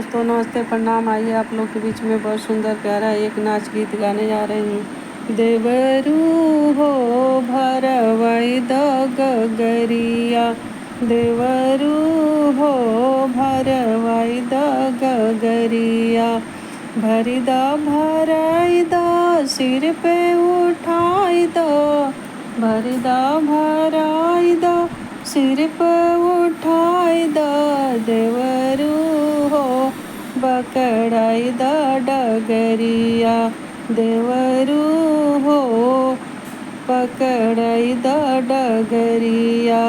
दोस्तों, नमस्ते, प्रणाम। आइए आप लोग के बीच में बहुत सुंदर प्यारा एक नाच गीत गाने जा रही हूँ। देवरू हो भरवाई द गगरिया, देवरू हो भरवाई द गगरिया, भरी द भराई द सिर पे उठाई द, भरी द भराई द सिर पे उठाई द, देवरू हो पकड़ाई द डगरिया, देवरू हो पकड़ाई द डगरिया।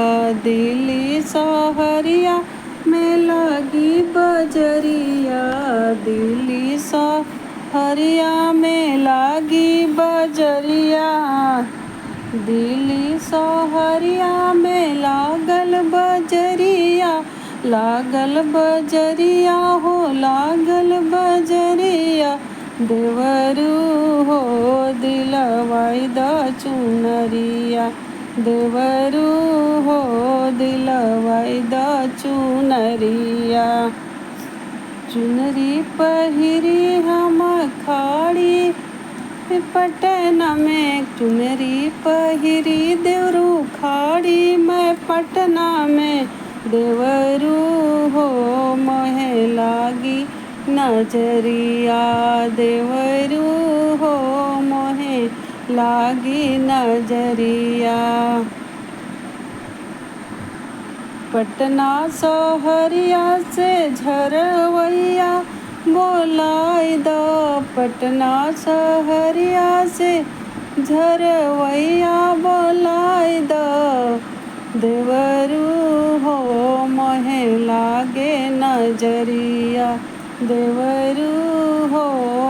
दिल्ली सहरिया में लगी बजरिया, दिल्ली सहरिया में लगी बजरिया, दिल्ली सहरिया में लागल बजरिया, लागल बजरिया हो लागल बजरिया, देवरू हो दिलवाई द चुनरिया, देवरू हो दिलवाई द चुनरिया। चुनरी पहिरी हम खाड़ी पटना में, चुनरी पहिरी देवरू खाड़ी में पटना में, देवरू हो मोहे लागी नजरिया, देवरू हो मोहे लागी नजरिया। पटना सहरिया से झरवैया बोलाई द, पटना सहरिया से झरवैया बोलाई द, देवरू हो मोहे लागे नजरिया, देवरू हो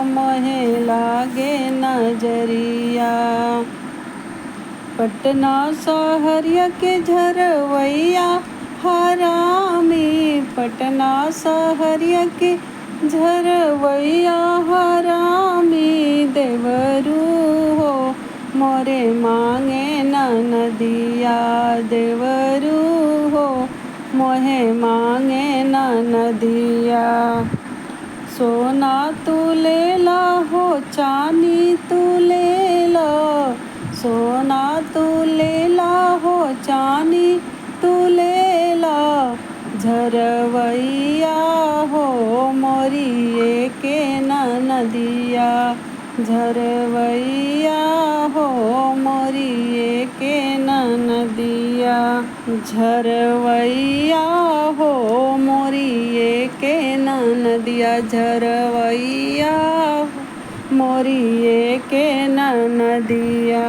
मोहे लागे नजरिया। पटना सहरिया के झरवैया हरामी, पटना सहरिया के झरवैया हरामी, देवरू हो मोरे मांगे नदिया, देवरू हो मोहे मांगे नदिया। सोना तू ले ला हो चांदी तू ले ला, सोना तू ले ला हो चांदी तू ले ला, झरवैया हो मोरिए के नदिया, झरवैया हो मोरिए के नदिया, झरवैया हो मोरिए के नदिया, झरवैया मोरिए के नदिया।